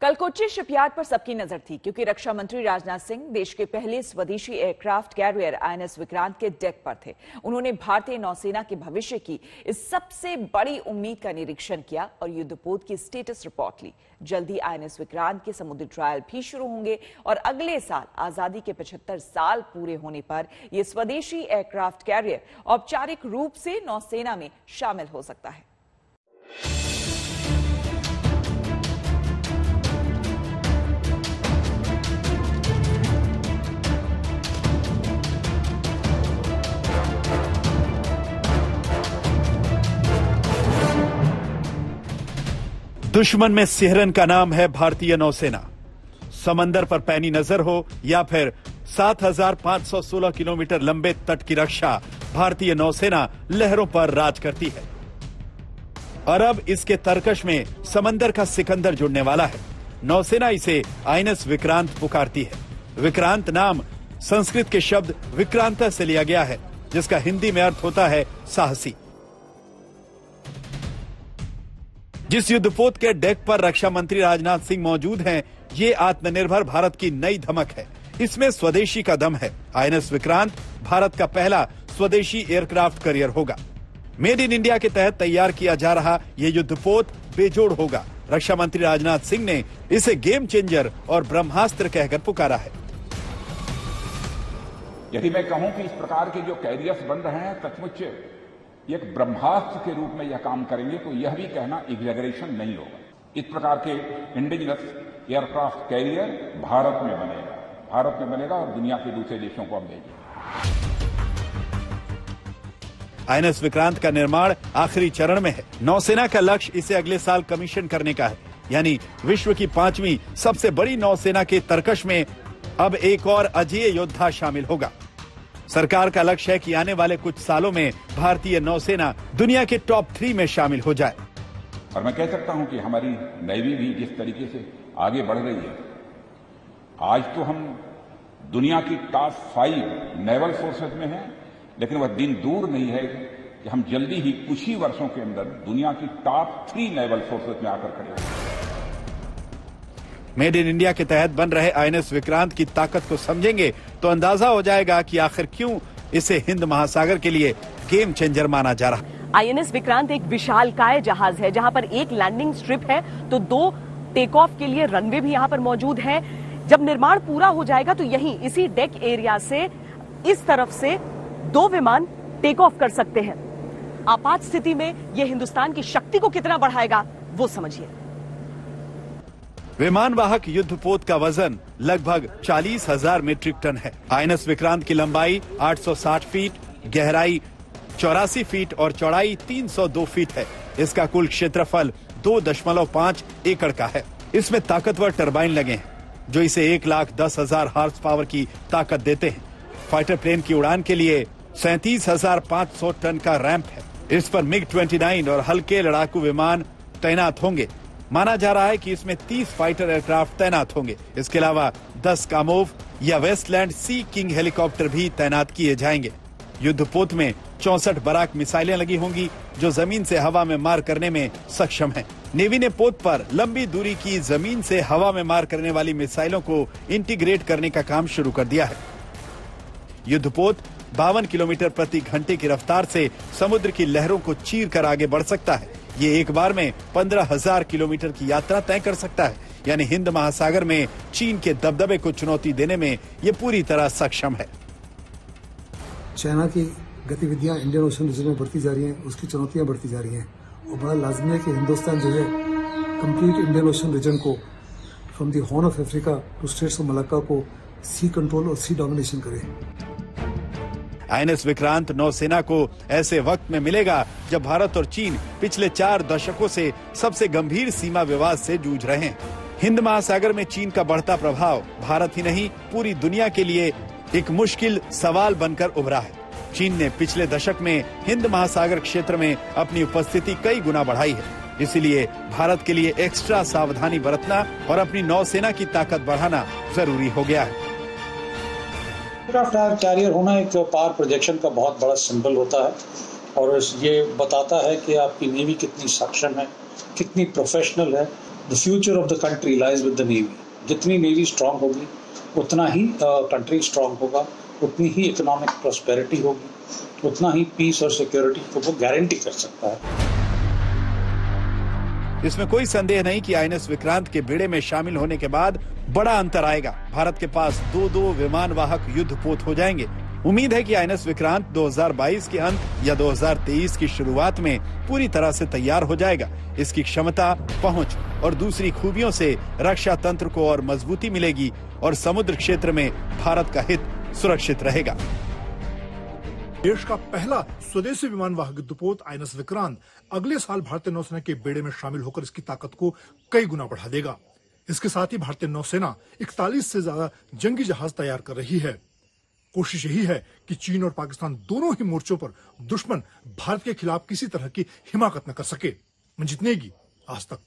कल कोच्चि शिपयार्ड पर सबकी नजर थी क्योंकि रक्षा मंत्री राजनाथ सिंह देश के पहले स्वदेशी एयरक्राफ्ट कैरियर आईएनएस विक्रांत के डेक पर थे। उन्होंने भारतीय नौसेना के भविष्य की इस सबसे बड़ी उम्मीद का निरीक्षण किया और युद्धपोत की स्टेटस रिपोर्ट ली। जल्दी आईएनएस विक्रांत के समुद्री ट्रायल भी शुरू होंगे और अगले साल आजादी के 75 साल पूरे होने पर यह स्वदेशी एयरक्राफ्ट कैरियर औपचारिक रूप से नौसेना में शामिल हो सकता है। दुश्मन में सिहरन का नाम है भारतीय नौसेना। समंदर पर पैनी नजर हो या फिर 7,516 किलोमीटर लंबे तट की रक्षा, भारतीय नौसेना लहरों पर राज करती है। और अब इसके तर्कश में समंदर का सिकंदर जुड़ने वाला है। नौसेना इसे आईएनएस विक्रांत पुकारती है। विक्रांत नाम संस्कृत के शब्द विक्रांता से लिया गया है, जिसका हिंदी में अर्थ होता है साहसी। जिस युद्धपोत के डेक पर रक्षा मंत्री राजनाथ सिंह मौजूद हैं, ये आत्मनिर्भर भारत की नई धमक है। इसमें स्वदेशी का दम है। आईएनएस विक्रांत भारत का पहला स्वदेशी एयरक्राफ्ट कैरियर होगा। मेड इन इंडिया के तहत तैयार किया जा रहा यह युद्धपोत बेजोड़ होगा। रक्षा मंत्री राजनाथ सिंह ने इसे गेम चेंजर और ब्रह्मास्त्र कहकर पुकारा है। यदि मैं कहूं कि इस प्रकार के जो कैरियर्स बन रहे हैं सचमुच एक ब्रह्मास्त्र के रूप में यह काम करेंगे, तो यह भी कहना एग्जैगरेशन नहीं होगा। इस प्रकार के इंडिजिनस एयरक्राफ्ट कैरियर भारत में बनेगा और दुनिया के दूसरे देशों को हम देंगे। आईएनएस विक्रांत का निर्माण आखिरी चरण में है। नौसेना का लक्ष्य इसे अगले साल कमीशन करने का है, यानी विश्व की 5वीं सबसे बड़ी नौसेना के तर्कश में अब एक और अजेय योद्धा शामिल होगा। सरकार का लक्ष्य है कि आने वाले कुछ सालों में भारतीय नौसेना दुनिया के टॉप 3 में शामिल हो जाए। और मैं कह सकता हूं कि हमारी नेवी भी जिस तरीके से आगे बढ़ रही है, आज तो हम दुनिया की टॉप 5 नेवल फोर्सेस में हैं, लेकिन वह दिन दूर नहीं है कि हम जल्दी ही कुछ ही वर्षों के अंदर दुनिया की टॉप 3 नेवल फोर्सेस में आकर खड़े होंगे। मेड इन इंडिया के तहत बन रहे आईएनएस विक्रांत की ताकत को समझेंगे तो अंदाजा हो जाएगा कि आखिर क्यों इसे हिंद महासागर के लिए गेम चेंजर माना जा रहा। आईएनएस विक्रांत एक विशालकाय जहाज है, जहां पर एक लैंडिंग स्ट्रिप है तो 2 टेक ऑफ के लिए रनवे भी यहां पर मौजूद है। जब निर्माण पूरा हो जाएगा तो यहीं इसी डेक एरिया से इस तरफ से 2 विमान टेक ऑफ कर सकते हैं। आपात स्थिति में यह हिंदुस्तान की शक्ति को कितना बढ़ाएगा वो समझिए। विमान वाहक युद्धपोत का वजन लगभग 40,000 मीट्रिक टन है। आईएनएस विक्रांत की लंबाई 860 फीट, गहराई 84 फीट और चौड़ाई 302 फीट है। इसका कुल क्षेत्रफल 2.5 एकड़ का है। इसमें ताकतवर टरबाइन लगे हैं जो इसे 1,10,000 हॉर्स पावर की ताकत देते हैं। फाइटर प्लेन की उड़ान के लिए 37,500 टन का रैंप है। इस पर MiG-29 और हल्के लड़ाकू विमान तैनात होंगे। माना जा रहा है कि इसमें 30 फाइटर एयरक्राफ्ट तैनात होंगे। इसके अलावा 10 कामोव या वेस्टलैंड सी किंग हेलीकॉप्टर भी तैनात किए जाएंगे। युद्धपोत में 64 बराक मिसाइलें लगी होंगी जो जमीन से हवा में मार करने में सक्षम हैं। नेवी ने पोत पर लंबी दूरी की जमीन से हवा में मार करने वाली मिसाइलों को इंटीग्रेट करने का काम शुरू कर दिया है। युद्धपोत 52 किलोमीटर प्रति घंटे की रफ्तार से समुद्र की लहरों को चीर कर आगे बढ़ सकता है। ये एक बार में 15,000 किलोमीटर की यात्रा तय कर सकता है, यानी हिंद महासागर में चीन के दबदबे को चुनौती देने में ये पूरी तरह सक्षम है। चाइना की गतिविधियां इंडियन ओशन रीजन में बढ़ती जा रही हैं, उसकी चुनौतियां बढ़ती जा रही हैं और बड़ा लाजमी है कि हिंदुस्तान जो है कंप्लीट इंडियन ओशन रीजन को from the Horn of Africa to Straits of Malacca को सी कंट्रोल और सी डोमिनेशन करे। आईएनएस विक्रांत नौसेना को ऐसे वक्त में मिलेगा जब भारत और चीन पिछले 4 दशकों से सबसे गंभीर सीमा विवाद से जूझ रहे हैं। हिंद महासागर में चीन का बढ़ता प्रभाव भारत ही नहीं पूरी दुनिया के लिए एक मुश्किल सवाल बनकर उभरा है। चीन ने पिछले दशक में हिंद महासागर क्षेत्र में अपनी उपस्थिति कई गुना बढ़ाई है। इसीलिए भारत के लिए एक्स्ट्रा सावधानी बरतना और अपनी नौसेना की ताकत बढ़ाना जरूरी हो गया है। एयरक्राफ्ट कैरियर होना एक पावर प्रोजेक्शन का बहुत बड़ा सिंबल होता है और ये बताता है कि आपकी नेवी कितनी सक्षम है, कितनी प्रोफेशनल है। The future of the country lies with the navy. जितनी नेवी स्ट्रांग होगी उतना ही कंट्री स्ट्रांग होगा, उतनी ही इकोनॉमिक प्रॉस्पेरिटी होगी, उतना ही पीस और सिक्योरिटी को वो गारंटी कर सकता है। इसमें कोई संदेह नहीं कि आईएनएस विक्रांत के बेड़े में शामिल होने के बाद बड़ा अंतर आएगा। भारत के पास 2 विमान वाहक युद्धपोत हो जाएंगे। उम्मीद है कि आईएनएस विक्रांत 2022 के अंत या 2023 की शुरुआत में पूरी तरह से तैयार हो जाएगा। इसकी क्षमता, पहुंच और दूसरी खूबियों से रक्षा तंत्र को और मजबूती मिलेगी और समुद्र क्षेत्र में भारत का हित सुरक्षित रहेगा। देश का पहला स्वदेशी विमान वाहक युद्धपोत आईएनएस विक्रांत अगले साल भारतीय नौसेना के बेड़े में शामिल होकर इसकी ताकत को कई गुना बढ़ा देगा। इसके साथ ही भारतीय नौसेना 41 से ज्यादा जंगी जहाज तैयार कर रही है। कोशिश यही है कि चीन और पाकिस्तान दोनों ही मोर्चों पर दुश्मन भारत के खिलाफ किसी तरह की हिमाकत न कर सके। मंजीत नेगी, आज तक।